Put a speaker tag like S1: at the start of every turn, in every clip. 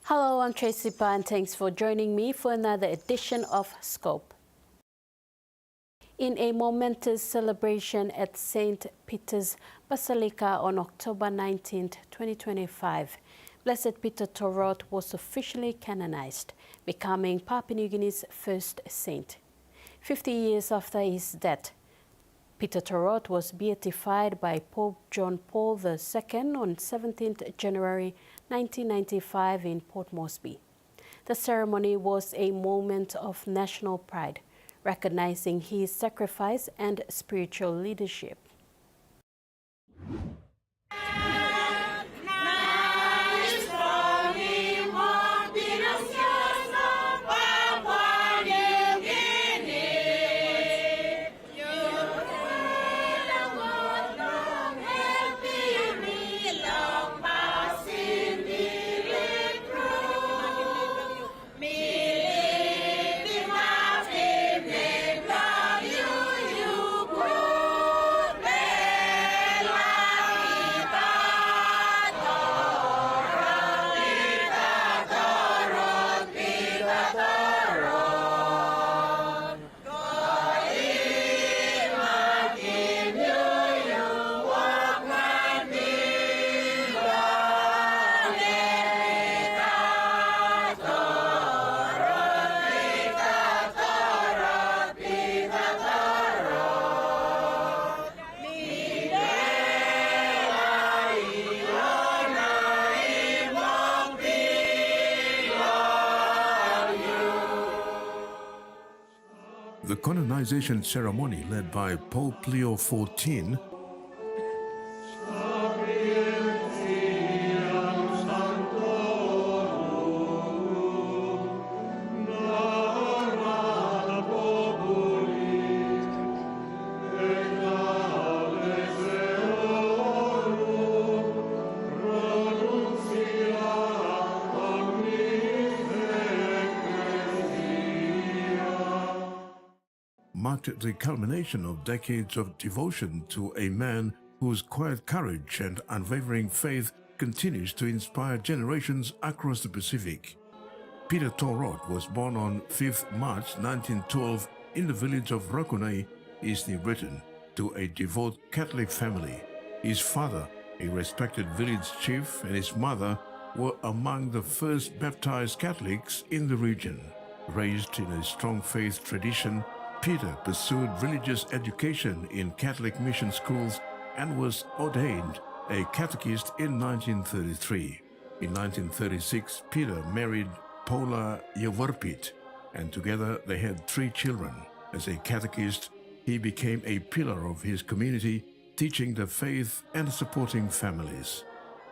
S1: Hello, I'm Tracy Pa, and thanks for joining me for another edition of Scope. In a momentous celebration at St. Peter's Basilica on October 19, 2025, Blessed Peter Torot was officially canonized, becoming Papua New Guinea's first saint. 50 years after his death, Peter Torot was beatified by Pope John Paul II on 17 January 1995 in Port Moresby. The ceremony was a moment of national pride, recognizing his sacrifice and spiritual leadership.
S2: The canonization ceremony led by Pope Leo XIV marked the culmination of decades of devotion to a man whose quiet courage and unwavering faith continues to inspire generations across the Pacific. Peter Torot was born on 5th March 1912 in the village of Rakunai, East New Britain, to a devout Catholic family. His father, a respected village chief, and his mother were among the first baptized Catholics in the region. Raised in a strong faith tradition, Peter pursued religious education in Catholic mission schools and was ordained a catechist in 1933. In 1936, Peter married Paula Yavarpit, and together they had 3 children. As a catechist, he became a pillar of his community, teaching the faith and supporting families.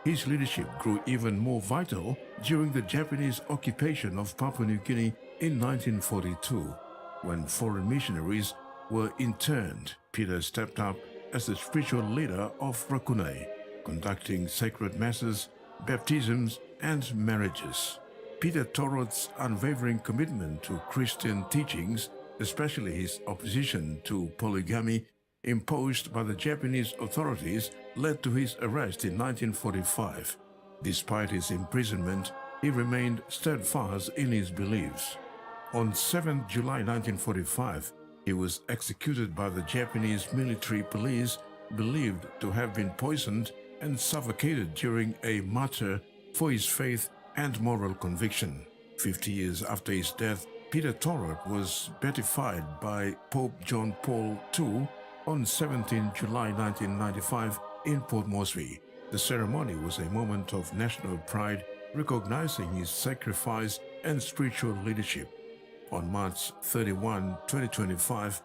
S2: His leadership grew even more vital during the Japanese occupation of Papua New Guinea in 1942. When foreign missionaries were interned, Peter stepped up as the spiritual leader of Rakunai, conducting sacred masses, baptisms, and marriages. Peter Torot's unwavering commitment to Christian teachings, especially his opposition to polygamy imposed by the Japanese authorities, led to his arrest in 1945. Despite his imprisonment, he remained steadfast in his beliefs. On 7 July 1945, he was executed by the Japanese military police, believed to have been poisoned and suffocated during a martyr for his faith and moral conviction. 50 years after his death, Peter Torot was beatified by Pope John Paul II on 17 July 1995 in Port Moresby. The ceremony was a moment of national pride, recognizing his sacrifice and spiritual leadership. On March 31, 2025,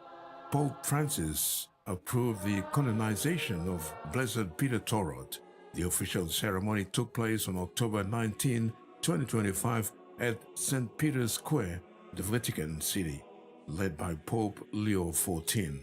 S2: Pope Francis approved the canonization of Blessed Peter Torot. The official ceremony took place on October 19, 2025 at St. Peter's Square, the Vatican City, led by Pope Leo XIV.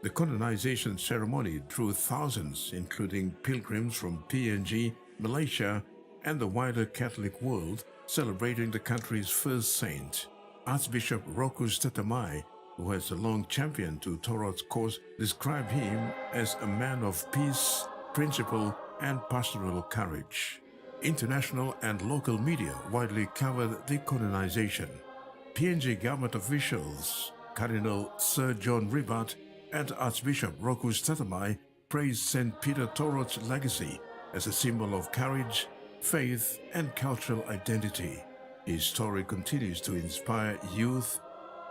S2: The canonization ceremony drew thousands, including pilgrims from PNG, Malaysia, and the wider Catholic world, celebrating the country's first saint. Archbishop Rokus Tatamai, who has a long champion to Torot's cause, described him as a man of peace, principle, and pastoral courage. International and local media widely covered the canonization. PNG government officials, Cardinal Sir John Ribat and Archbishop Roku Statamai praised St. Peter Torot's legacy as a symbol of courage, faith, and cultural identity. His story continues to inspire youth,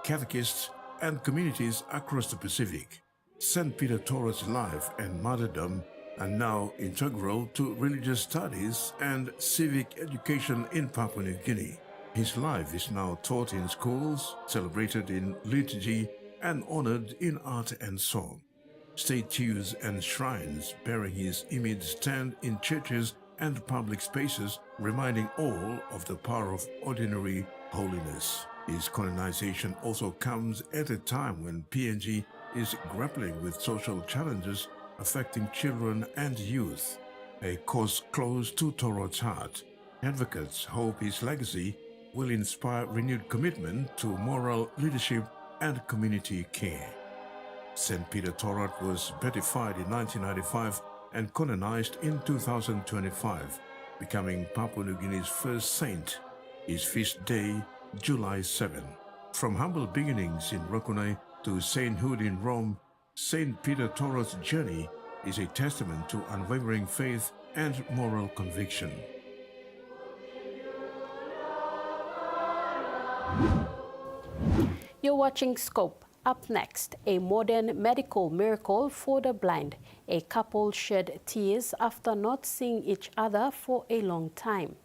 S2: catechists, and communities across the Pacific. St. Peter Torot's life and martyrdom are now integral to religious studies and civic education in Papua New Guinea. His life is now taught in schools, celebrated in liturgy, and honored in art and song. Statues and shrines bearing his image stand in churches and public spaces, reminding all of the power of ordinary holiness. His canonization also comes at a time when PNG is grappling with social challenges affecting children and youth, a cause close to Torot's heart. Advocates hope his legacy will inspire renewed commitment to moral leadership and community care. St. Peter Torot was beatified in 1995 and canonized in 2025, becoming Papua New Guinea's first saint. His feast day, July 7. From humble beginnings in Rokunai to sainthood in Rome, St. Peter Torot's journey is a testament to unwavering faith and moral conviction.
S1: You're watching Scope. Up next, a modern medical miracle for the blind. A couple shed tears after not seeing each other for a long time.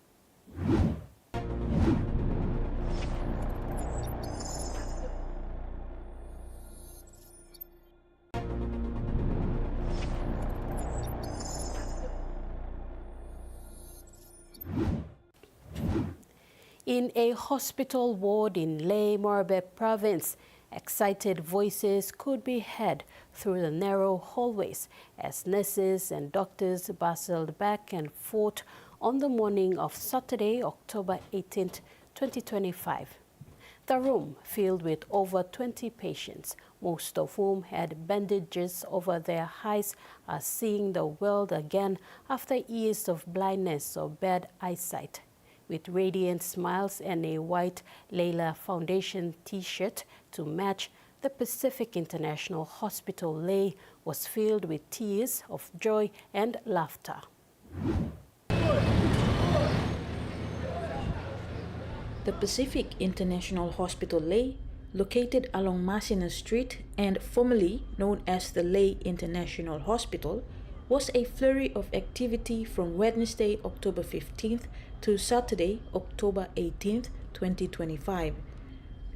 S1: In a hospital ward in Lae Morabit province, excited voices could be heard through the narrow hallways as nurses and doctors bustled back and forth on the morning of Saturday, October 18, 2025. The room filled with over 20 patients, most of whom had bandages over their eyes, are seeing the world again after years of blindness or bad eyesight. With radiant smiles and a white Layla Foundation t-shirt to match, the Pacific International Hospital Lae was filled with tears of joy and laughter.
S3: The Pacific International Hospital Lae, located along Masina Street and formerly known as the Lae International Hospital, was a flurry of activity from Wednesday, October 15th to Saturday, October 18th, 2025.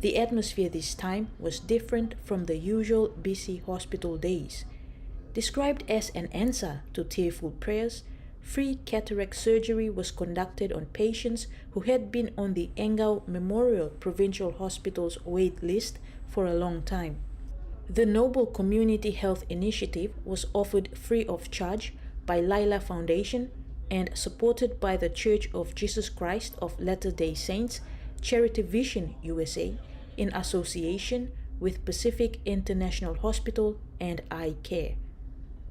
S3: The atmosphere this time was different from the usual busy hospital days. Described as an answer to tearful prayers, free cataract surgery was conducted on patients who had been on the Engau Memorial Provincial Hospital's wait list for a long time. The Noble Community Health Initiative was offered free of charge by Layla Foundation and supported by the Church of Jesus Christ of Latter-day Saints, Charity Vision USA, in association with Pacific International Hospital and Eye Care.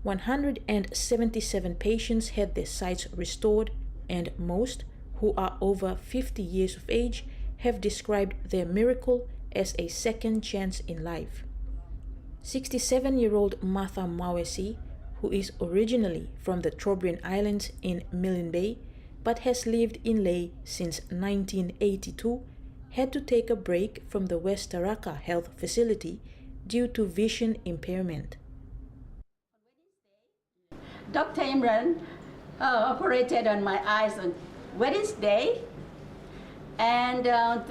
S3: 177 patients had their sights restored, and most, who are over 50 years of age, have described their miracle as a second chance in life. 67-year-old Martha Mawesi, who is originally from the Trobriand Islands in Milne Bay, but has lived in Lae since 1982, had to take a break from the West Taraka Health Facility due to vision impairment.
S4: Dr. Imran operated on my eyes on Wednesday, and on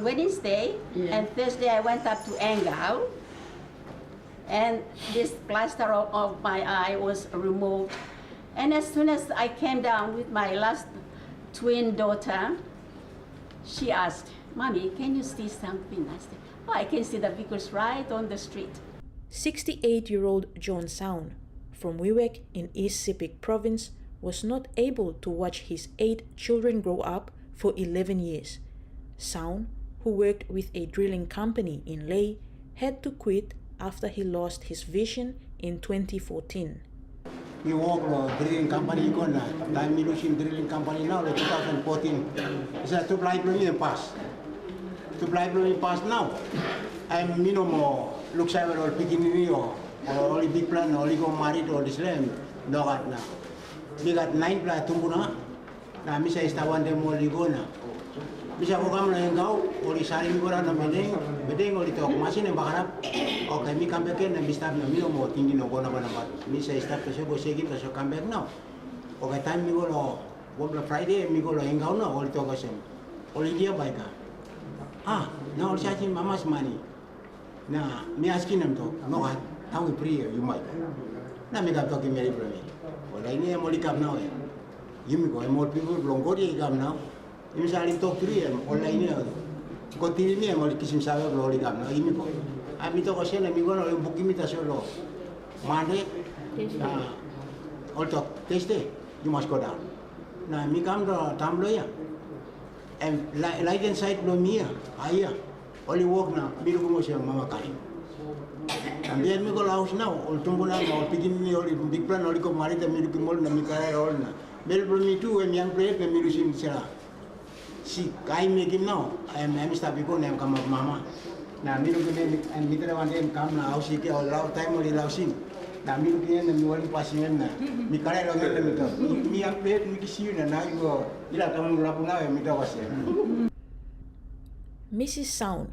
S4: Wednesday and Thursday I went up to Engau, and this plaster of my eye was removed. And as soon as I came down with my last twin daughter, she asked, "Mommy, can you see something?" I said, "Oh, I can see the vehicles right on the street."
S3: 68-year-old John Sound from Wewak in East Sepik Province was not able to watch his 8 children grow up for 11 years. Sound, who worked with a drilling company in Lae, had to quit after he lost his vision in 2014.
S5: we work drilling company ko na. Time mi lusin drilling company now, 2014. Isa to apply for me pass. To apply for me pass now. I'm minimum look saver or picking me or only big plan or go married or this land. No got na. We got 9 plan tumbo na. Na misa istawan dem mo ligo na. Bisa ko kam na engau, ori sari mi gora na bedeng ori tok masin yang bakarap. Okay, mi come back na bistap na mi mo tinggi no gona bana bat. Mi sa stop to sebo segi to so come back now. Okay, time mi go Friday mi go engau na ori tok asem. Ori dia baika. Ah, na ori chachi mama's money. Na mi asking them to no hat. How we pray you might. Na mi kap to ki meri problem. Ora ini mo likap now. Yumi ko more people longori kam now. Ini saling talk to dia, online ni. Kau tiri ni, mau kisim sahaja belum ligam. Nah, ini kok. Ami tu kau ni minggu lalu buki mita solo. Mana? Nah, all talk teste, you must go down. Nah, mi kam dah tam lo ya. And light inside lo mia, ayah. Only walk na, biru ko mo siya mama kain. Ambil mi ko laos na, all tumbo na, all pigin ni, all big plan, all ko mari ta mi ko mol na mi kaya all na. Bel belum itu, yang play na mi lusin sila. Si kain mekim now, I'm stop because I'm come up mama. Na miru kene and mitra one day come na house ke all out time only housing. Na miru kene na miwali pasien na. Mi kare lo ngel mito. Mi ang plate mi kisiu na yo. Ila kamu lapu na mito wase.
S3: Mrs. Sound,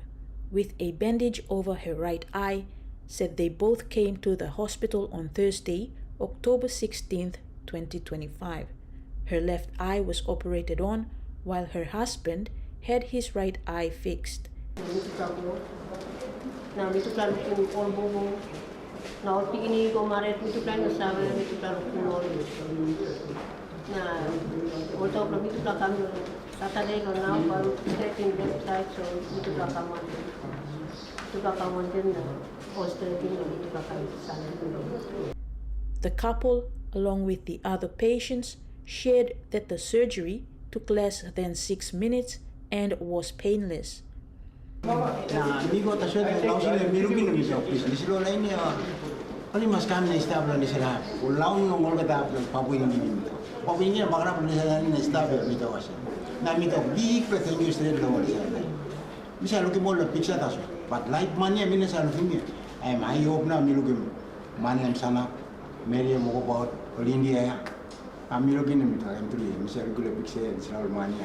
S3: with a bandage over her right eye, said they both came to the hospital on Thursday, October 16th, 2025. Her left eye was operated on, while her husband had his right eye fixed.
S6: Na mitu plan ku polbo na pigini ko mare mitu plan na sabe mitu plan ku no na moto pro mitu plan kam Saturday ko na baru setting website so mitu plan kam din na posting mitu plan sana.
S3: The couple, along with the other patients, shared that the surgery took less than 6 minutes and was painless.
S5: Na migo ta sud laos ni miru kin mi sa office. Di silo lain ya. Ali mas kam na staff la di sila. Ulaw no ngol kata papu ini ni. Papu ini bakra pun sila ni staff mi ta wasa. Na mi ta big pretend straight lo wala sila. Bisa lo ki mol la picture ta so. But light money mi na sa lo kimi. Ai mai hope na mi lo kim. Man am sana. Mary mo ko about all India. Ami lo kin mi ta am tuli. Mi sa regular picture sila money.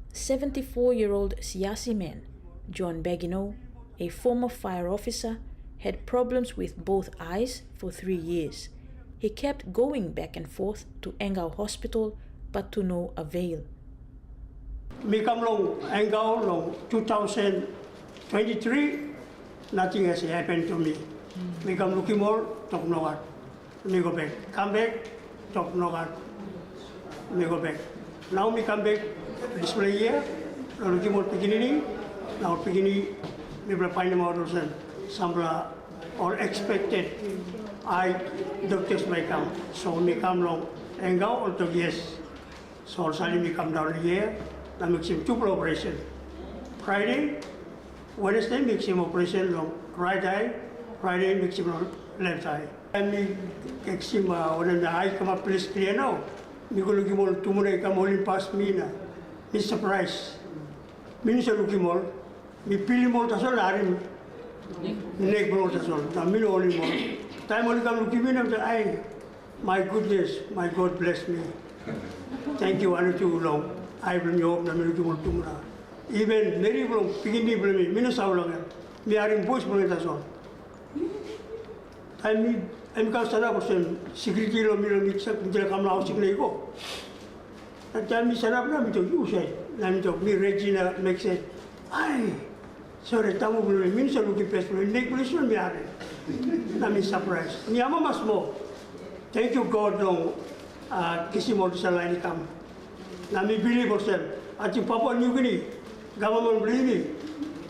S3: 74-year-old Siasi man, John Begino, a former fire officer, had problems with both eyes for 3 years. He kept going back and forth to Engau Hospital, but to no avail.
S7: Me come long Engau long 2023, nothing has happened to me. Me come looking more, talk no what. Me go back. Come back, talk no what. Me go back. Now me come back. Display here, lalu kita begini, now begini, we will find out also some or expected. Doctors may come, so me come long and go or to yes. So suddenly me come down here, now make him 2 operation. Friday, Wednesday make him operation long right eye, Friday make him left eye. And me make him when the eye come up please clear now. Me go look him all tomorrow come only past me na. Me surprise. Me sa looking mall. Me pili mall tasol arim. Neck mall tasol. Na me no only mall. Time only come looking me na ay. My goodness, my God bless me. Thank you, ano too long. I will know na me looking mall tumura. Even very long pigini me. Me no saw lang. Me arim boys mo tasol. I'm kau sana person security lo me mix up bila kamu housing lagi ko. At mi sana pun mi tu usai, mi tu mi Regina make sense. Ay, sorry, tamu belum mi selalu kita press belum, nek boleh suruh mi ada. Mi surprise. Mi ama mas mo. Thank you God dong. Kisi mau salah ini kamu. Mi believe ourselves. Aci Papua New Guinea, government believe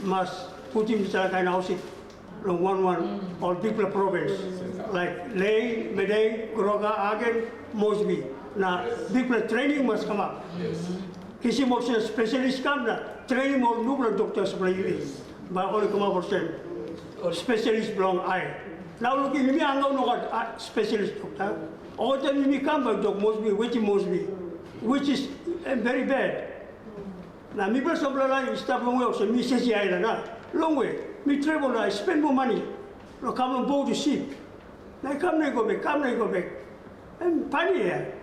S7: mas putting salah kain housing. Long one all people province like Ley, Medang, Goroga, Agen, Mosby. Now people training must come up. Kisi more specialist come na training more numerous doctors play. But only come up for specialist belong eye. Now looking me angaw no kat specialist doctor. All the me come back doc Mosby, which is very bad. Now me person line stop long way, so me says na long way. Me travel, I spend more money. No come on board the ship. I come and go back. And funny here.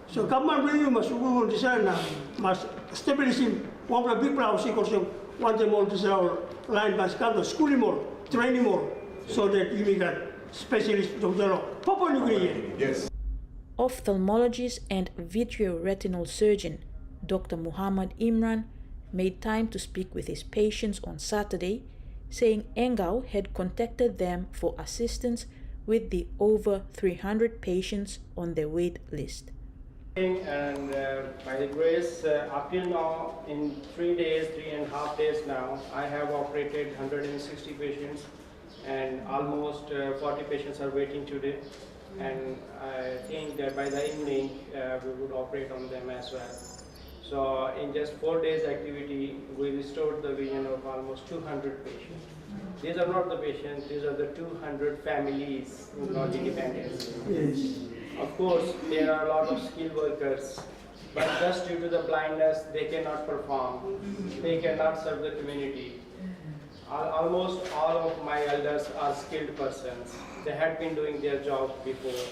S7: So come on, bring you must go to Sana, must establish him. One of the big house, he calls him, want them all to sell line must come to school him all, train him all, so that you get specialist doctor. Papua New Guinea. Yes.
S3: Ophthalmologist and vitreoretinal surgeon Dr. Muhammad Imran made time to speak with his patients on Saturday, saying Engau had contacted them for assistance with the over 300 patients on their wait list.
S8: And by the grace, up till now, in 3.5 days now, I have operated 160 patients, and almost 40 patients are waiting today. And I think that by the evening, we would operate on them as well. So in just 4 days activity, we restored the vision of almost 200 patients. These are not the patients, these are the 200 families who are independent.
S7: Yes.
S8: Of course, there are a lot of skilled workers, but just due to the blindness, they cannot perform. They cannot serve the community. Almost all of my elders are skilled persons. They had been doing their job before,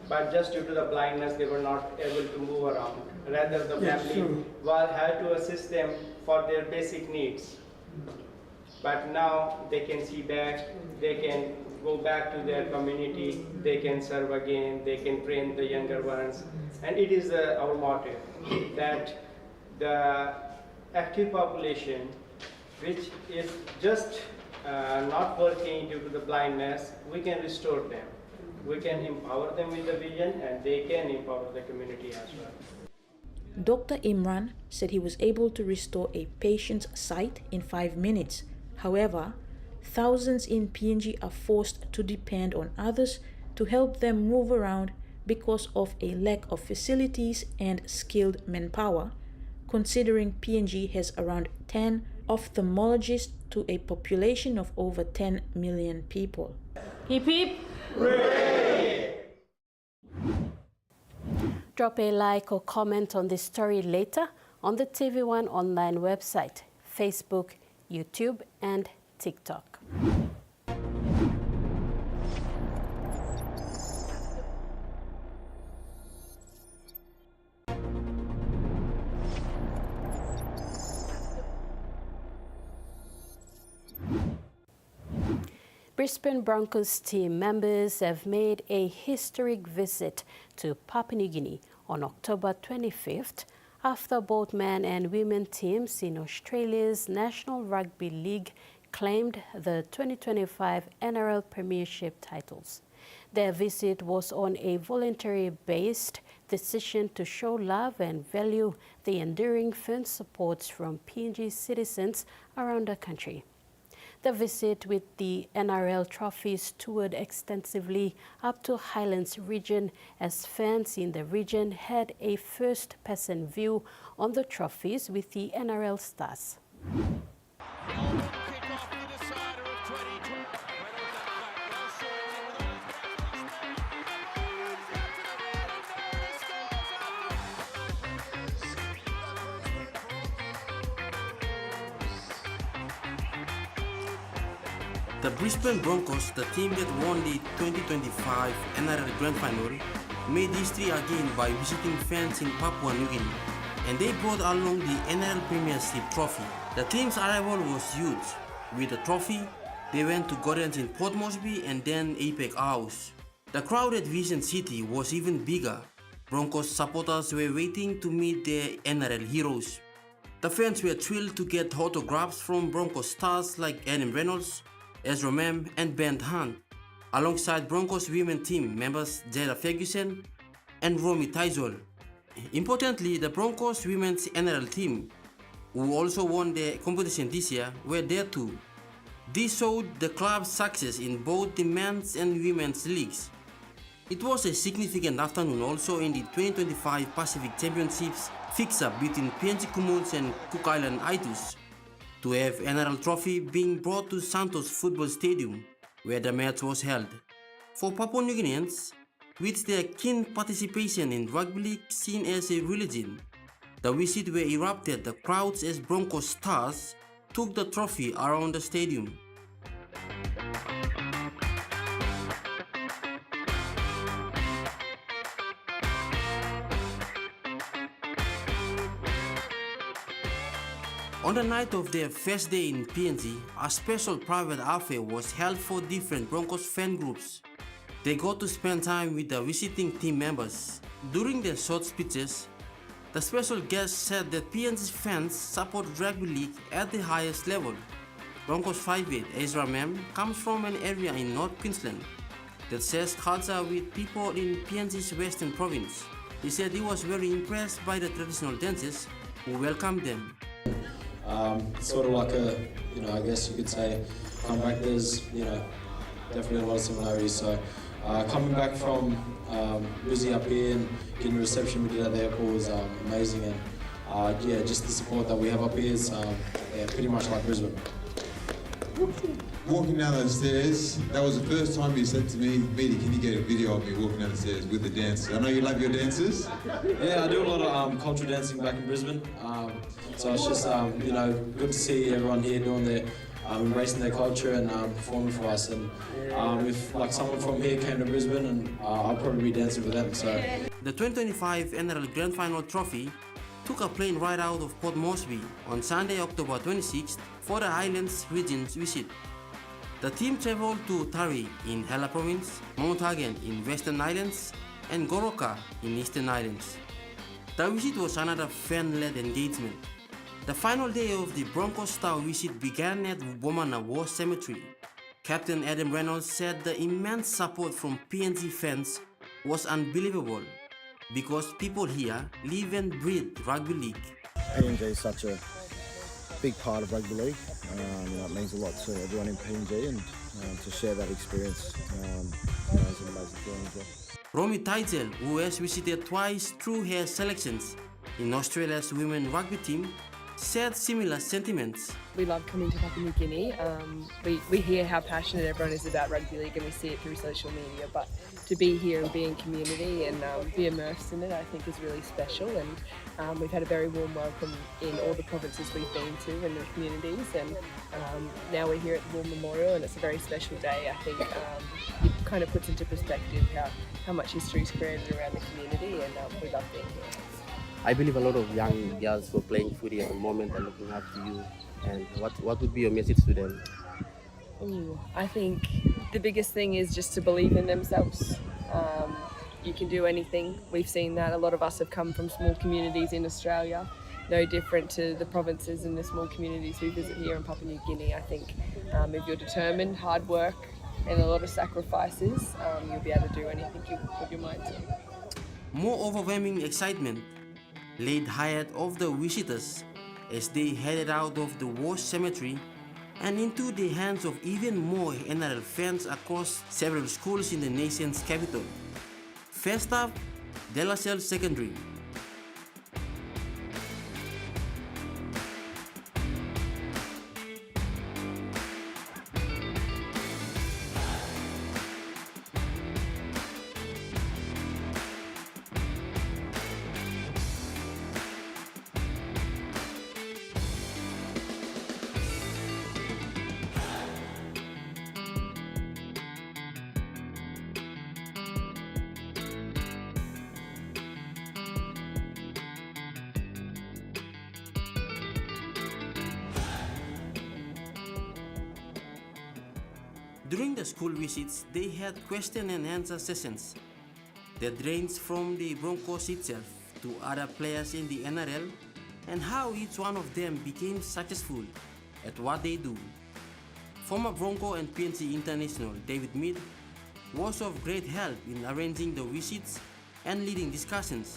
S8: but just due to the blindness, they were not able to move around. Rather, the family had to assist them for their basic needs. But now they can see back, they can go back to their community, they can serve again, they can train the younger ones. And it is our motto that the active population, which is just not working due to the blindness, we can restore them. We can empower them with the vision, and they can empower the community as well.
S3: Dr. Imran said he was able to restore a patient's sight in 5 minutes. However, thousands in PNG are forced to depend on others to help them move around because of a lack of facilities and skilled manpower, considering PNG has around 10 ophthalmologists to a population of over 10 million people.
S6: Hip hip.
S1: Drop a like or comment on this story later on the TV1 online website, Facebook, YouTube, and TikTok. Brisbane Broncos team members have made a historic visit to Papua New Guinea on October 25th after both men and women teams in Australia's National Rugby League claimed the 2025 NRL Premiership titles. Their visit was on a voluntary-based decision to show love and value the enduring fan support from PNG citizens around the country. The visit with the NRL trophies toured extensively up to Highlands region as fans in the region had a first-person view on the trophies with the NRL stars.
S9: The Brisbane Broncos, the team that won the 2025 NRL Grand Final, made history again by visiting fans in Papua New Guinea, and they brought along the NRL Premiership trophy. The team's arrival was huge. With the trophy, they went to gardens in Port Moresby and then Apex House. The crowd at Vision City was even bigger. Broncos supporters were waiting to meet their NRL heroes. The fans were thrilled to get autographs from Broncos stars like Adam Reynolds, Ezra Mem, and Ben Hunt, alongside Broncos women team members Jada Ferguson and Romy Tizol. Importantly, the Broncos women's NRL team, who also won the competition this year, were there too. This showed the club's success in both the men's and women's leagues. It was a significant afternoon also in the 2025 Pacific Championships fix-up between PNG Commons and Cook Island Itus, to have NRL trophy being brought to Santos Football Stadium, where the match was held. For Papua New Guineans, with their keen participation in rugby league seen as a religion, the visit where erupted the crowds as Broncos stars took the trophy around the stadium. On the night of their first day in PNG, a special private affair was held for different Broncos fan groups. They got to spend time with the visiting team members. During their short speeches, the special guest said that PNG's fans support rugby league at the highest level. Broncos 5'8" Ezra Mem comes from an area in North Queensland that shares culture with people in PNG's western province. He said he was very impressed by the traditional dances who welcomed them.
S10: Sort of like a, I guess you could say, comeback. There's, definitely a lot of similarities. So coming back from busy up here and getting the reception we did at the airport was amazing. And just the support that we have up here is pretty much like Brisbane.
S11: Walking down those stairs, that was the first time you said to me, Vidi, can you get a video of me walking down the stairs with the dancers? I know you love your dances.
S10: Yeah, I do a lot of cultural dancing back in Brisbane. So it's just, good to see everyone here doing their, embracing their culture and performing for us. And if like someone from here came to Brisbane, and I'll probably be dancing with them. So
S9: the 2025 NRL Grand Final trophy took a plane right out of Port Moresby on Sunday, October 26th for the Highlands region's visit. The team travelled to Tari in Hela Province, Mount Hagen in Western Islands, and Goroka in Eastern Islands. The visit was another fan-led engagement. The final day of the Broncos-style visit began at Womana War Cemetery. Captain Adam Reynolds said the immense support from PNG fans was unbelievable because people here live and breathe rugby league.
S12: PNG is such a big part of rugby league. It means a lot to everyone in PNG, and to share that experience is an amazing feeling as well.
S9: Romy Tigel, who has visited twice through her selections in Australia's women rugby team, shared similar sentiments.
S13: We love coming to Papua New Guinea. We hear how passionate everyone is about rugby league, and we see it through social media, but to be here and be in community and be immersed in it, I think is really special. And we've had a very warm welcome in all the provinces we've been to and the communities, and now we're here at the War Memorial, and it's a very special day. I think it kind of puts into perspective how much history is created around the community, and we love being here.
S14: I believe a lot of young girls who are playing footy at the moment are looking up to you. And what would be your message to them?
S13: I think the biggest thing is just to believe in themselves. You can do anything. We've seen that. A lot of us have come from small communities in Australia, no different to the provinces and the small communities we visit here in Papua New Guinea. I think if you're determined, hard work and a lot of sacrifices, you'll be able to do anything you put your mind to.
S9: More overwhelming excitement laid ahead of the visitors as they headed out of the war cemetery and into the hands of even more NRL fans across several schools in the nation's capital. First up, De La Salle Secondary. During the school visits, they had question and answer sessions that ranged from the Broncos itself to other players in the NRL and how each one of them became successful at what they do. Former Bronco and PNG international David Mead was of great help in arranging the visits and leading discussions.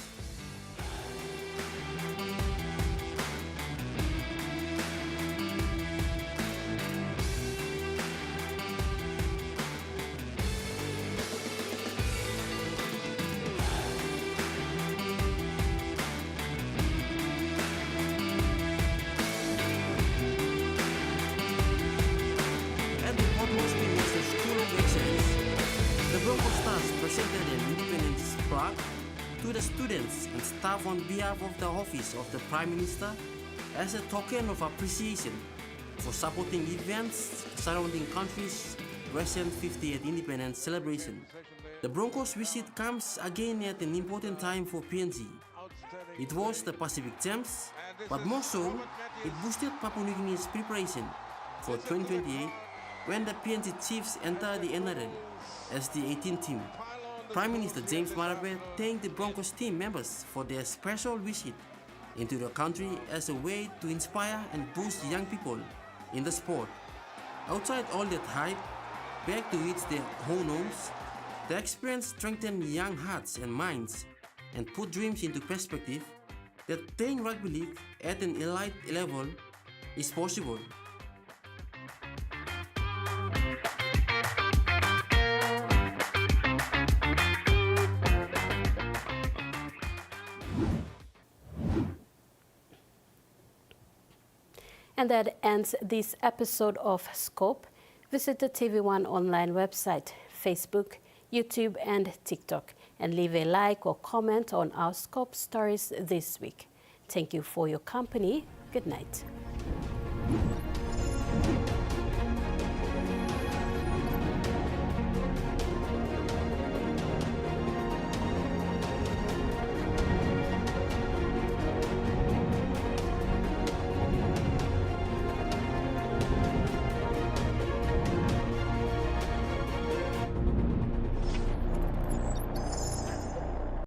S9: students and staff on behalf of the Office of the Prime Minister as a token of appreciation for supporting events surrounding country's recent 50th independence celebration. The Broncos' visit comes again at an important time for PNG. It was the Pacific Champs, but more so, it boosted Papua New Guinea's preparation for 2028 when the PNG Chiefs enter the NRL as the 18th team. Prime Minister James Marape thanked the Broncos team members for their special visit into the country as a way to inspire and boost young people in the sport. Outside all that hype, back to its their own homes, the experience strengthened young hearts and minds and put dreams into perspective that playing rugby league at an elite level is possible.
S1: And that ends this episode of Scope. Visit the TV1 online website, Facebook, YouTube, and TikTok, and leave a like or comment on our Scope stories this week. Thank you for your company. Good night.